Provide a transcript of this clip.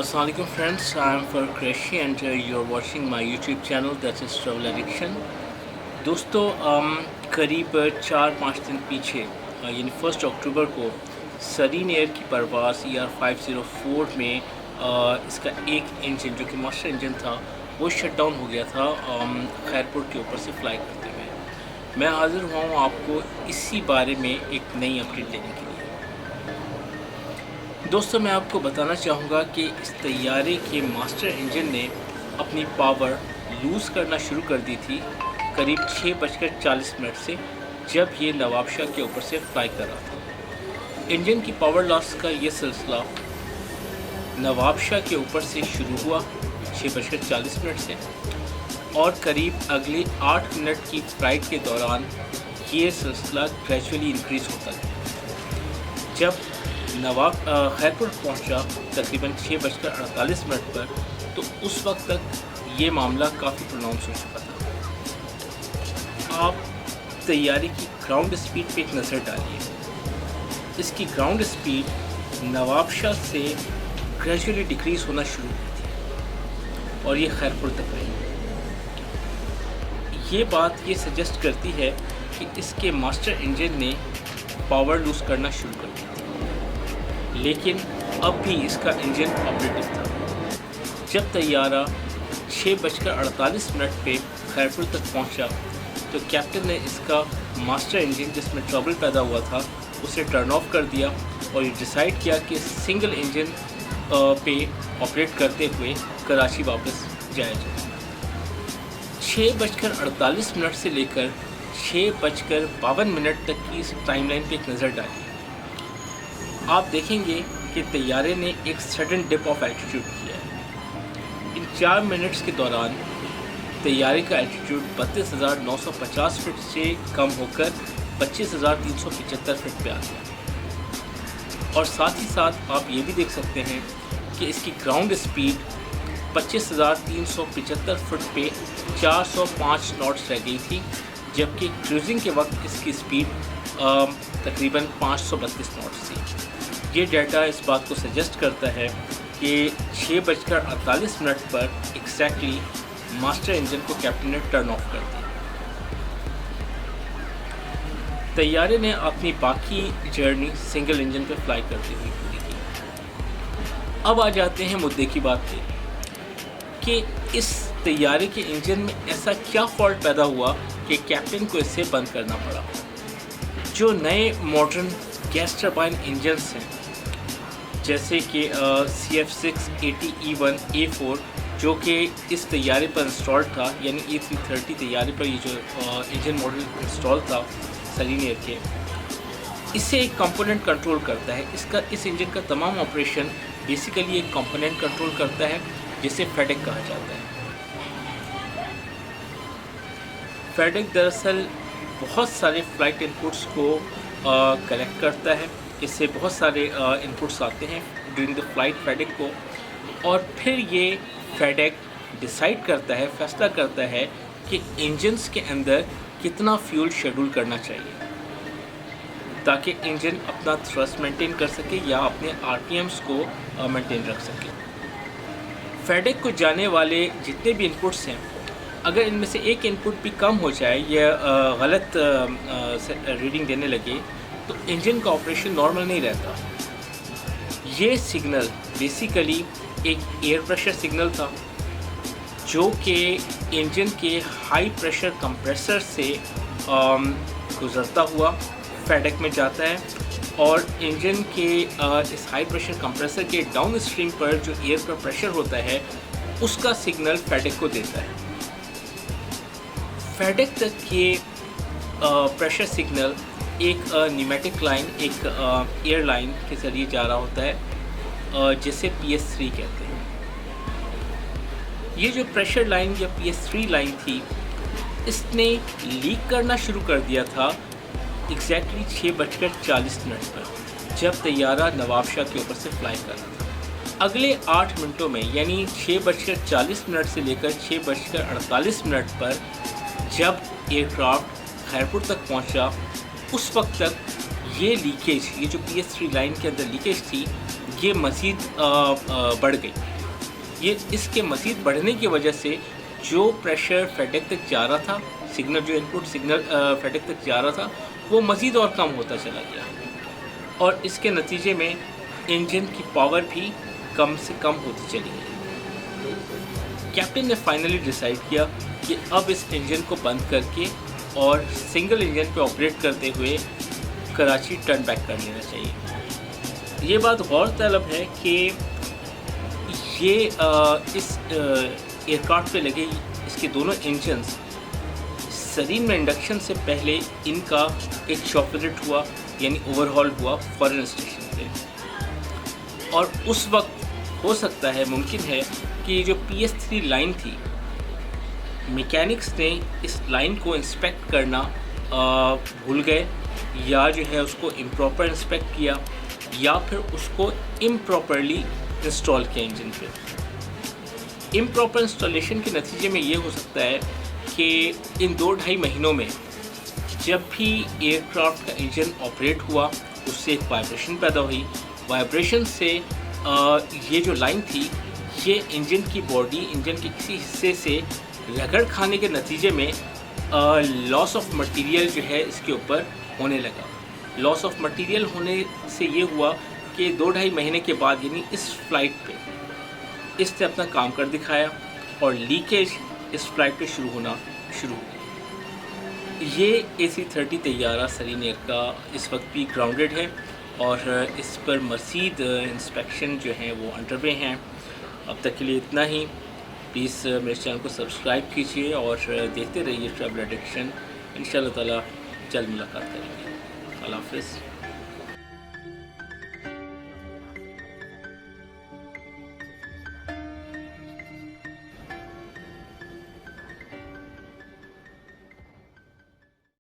Assalamu alaikum friends, I am Farooq Qureshi and you are watching my YouTube channel that is Travel Addiction। दोस्तों करीब 4-5 दिन पीछे यानी 1 अक्टूबर को सरीन एयर की परवाज़ ER504 में इसका एक इंजन जो कि मास्टर इंजन था वो शट डाउन हो गया था खैरपुर के ऊपर से फ्लाई करते हुए। मैं हाज़िर हुआ हूँ आपको इसी बारे में एक नई अपडेट देने के लिए। दोस्तों मैं आपको बताना चाहूँगा कि इस तैयारे के मास्टर इंजन ने अपनी पावर लूज़ करना शुरू कर दी थी करीब 6:40 से, जब ये नवाबशाह के ऊपर से फ्लाई कर रहा था। इंजन की पावर लॉस का ये सिलसिला नवाबशाह के ऊपर से शुरू हुआ 6:40 से और करीब अगले 8 मिनट की फ्लाइट के दौरान ये सिलसिला ग्रेजुअली इंक्रीज़ होता गया। जब नवाब खैरपुर पहुंचा तकरीबन 6:48 पर, तो उस वक्त तक ये मामला काफ़ी प्रोनाउंस हो चुका था। आप तैयारी की ग्राउंड स्पीड पे एक नज़र डालिए। इसकी ग्राउंड स्पीड नवाबशाह से ग्रेजुअली डिक्रीज़ होना शुरू हुई थी और ये खैरपुर तक रही। ये बात ये सजेस्ट करती है कि इसके मास्टर इंजन ने पावर लूज़ करना शुरू कर दी थी, लेकिन अब भी इसका इंजन ऑपरेटिव था। जब तैयारा 6:48 पे खैरपुर तक पहुंचा, तो कैप्टन ने इसका मास्टर इंजन जिसमें ट्रबल पैदा हुआ था उसे टर्न ऑफ कर दिया और ये डिसाइड किया कि सिंगल इंजन पे ऑपरेट करते हुए कराची वापस जाया जाए। 6:48 से लेकर 6:52 तक की इस टाइमलाइन पे एक नज़र डालिए। आप देखेंगे कि तैयारे ने एक सडन डिप ऑफ एल्टीट्यूड किया है। इन 4 मिनट्स के दौरान तैयारे का एल्टीट्यूड 32,950 फीट से कम होकर 25,375 फीट पे आ गया। और साथ ही साथ आप ये भी देख सकते हैं कि इसकी ग्राउंड स्पीड 25,375 फुट पे 405 नॉट्स रह गई थी, जबकि क्रूजिंग के वक्त इसकी स्पीड तकरीबन 532 नॉट्स थी। ये डाटा इस बात को सजेस्ट करता है कि 6:48 पर एग्जैक्टली मास्टर इंजन को कैप्टन ने टर्न ऑफ कर दिया। तैयारे ने अपनी बाकी जर्नी सिंगल इंजन पे फ्लाई करते हुए पूरी की। अब आ जाते हैं मुद्दे की बात पे कि इस तैयारे के इंजन में ऐसा क्या फॉल्ट पैदा हुआ कि कैप्टन को इसे बंद करना पड़ा। जो नए मॉडर्न गैस टरबाइन इंजन्स हैं जैसे कि CF680E1 A4 जो कि इस तैयारे पर इंस्टॉल था, यानी A330 तैयारे पर ये जो इंजन मॉडल इंस्टॉल था सरीन एयर के, इसे एक कंपोनेंट कंट्रोल करता है। इस इंजन का तमाम ऑपरेशन बेसिकली एक कंपोनेंट कंट्रोल करता है जिसे फेडेक कहा जाता है। फेडेक दरअसल बहुत सारे फ़्लाइट इनपुट्स को कलेक्ट करता है। इससे बहुत सारे इनपुट्स आते हैं ड्यूरिंग द फ्लाइट फेडेक को, और फिर ये फेडेक डिसाइड करता है, फैसला करता है कि इंजन्स के अंदर कितना फ्यूल शेड्यूल करना चाहिए ताकि इंजन अपना थ्रस्ट मेंटेन कर सके या अपने RPMs को मेंटेन रख सके। फेडेक को जाने वाले जितने भी इनपुट्स हैं, अगर इनमें से एक इनपुट भी कम हो जाए या गलत रीडिंग देने लगे तो इंजन का ऑपरेशन नॉर्मल नहीं रहता। ये सिग्नल बेसिकली एक एयर प्रेशर सिग्नल था जो कि इंजन के हाई प्रेशर कंप्रेसर से गुज़रता हुआ फेडेक में जाता है और इंजन के इस हाई प्रेशर कंप्रेसर के डाउन स्ट्रीम पर जो एयर का प्रेशर होता है उसका सिग्नल फेडेक को देता है। फेडेक तक ये प्रेशर सिग्नल एक न्यूमेटिक लाइन, एक एयर लाइन के ज़रिए जा रहा होता है जिसे PS3 कहते हैं। ये जो प्रेशर लाइन या PS3 लाइन थी, इसने लीक करना शुरू कर दिया था एग्जैक्टली 6:40 पर, जब तैयारा नवाबशाह के ऊपर से फ्लाई कर रहा था। अगले 8 मिनटों में यानी 6:40 से लेकर 6:48 पर जब एयरक्राफ्ट खैरपुर तक पहुंचा, उस वक्त तक ये लीकेज, ये जो PS3 लाइन के अंदर लीकेज थी, ये मज़ीद बढ़ गई। ये इसके मज़ीद बढ़ने की वजह से जो प्रेशर फेडेक तक जा रहा था, सिग्नल जो इनपुट सिग्नल फेडेक तक जा रहा था, वो मज़ीद और कम होता चला गया और इसके नतीजे में इंजन की पावर भी कम से कम होती चली गई। कैप्टन ने फाइनली डिसाइड किया कि अब इस इंजन को बंद करके और सिंगल इंजन पे ऑपरेट करते हुए कराची टर्न बैक कर लेना चाहिए। ये बात गौर तलब है कि ये इस एयरक्राफ्ट पे लगे इसके दोनों इंजन्स सरीन में इंडक्शन से पहले इनका एक शॉप विजिट हुआ, यानी ओवरहॉल हुआ फॉरेन स्टेशन पे, और उस वक्त हो सकता है, मुमकिन है कि जो PS3 लाइन थी, मैकेनिक्स ने इस लाइन को इंस्पेक्ट करना भूल गए, या जो है उसको इम्प्रॉपर इंस्पेक्ट किया, या फिर उसको इम्प्रॉपरली इंस्टॉल किया इंजन पे। इम्प्रॉपर इंस्टॉलेशन के नतीजे में ये हो सकता है कि इन 2-2.5 महीनों में जब भी एयरक्राफ्ट का इंजन ऑपरेट हुआ, उससे एक वाइब्रेशन पैदा हुई। वाइब्रेशन से ये जो लाइन थी, ये इंजन की बॉडी, इंजन के किसी हिस्से से रगड़ खाने के नतीजे में लॉस ऑफ मटेरियल जो है इसके ऊपर होने लगा। लॉस ऑफ मटेरियल होने से ये हुआ कि 2-2.5 महीने के बाद, यानी इस फ़्लाइट पे इसने अपना काम कर दिखाया और लीकेज इस फ्लाइट पे शुरू होना शुरू हो गई। ये AC-30 तैयारा सरीन एयर का इस वक्त भी ग्राउंडेड है और इस पर मज़ीद इंस्पेक्शन जो हैं वो अंडरवे हैं। अब तक के लिए इतना ही। प्लीज़ मेरे चैनल को सब्सक्राइब कीजिए और देखते रहिए ट्रैवल एडिक्शन। इंशाअल्लाह ताला जल्द मुलाकात करेंगे। अल्लाह हाफ़िज़।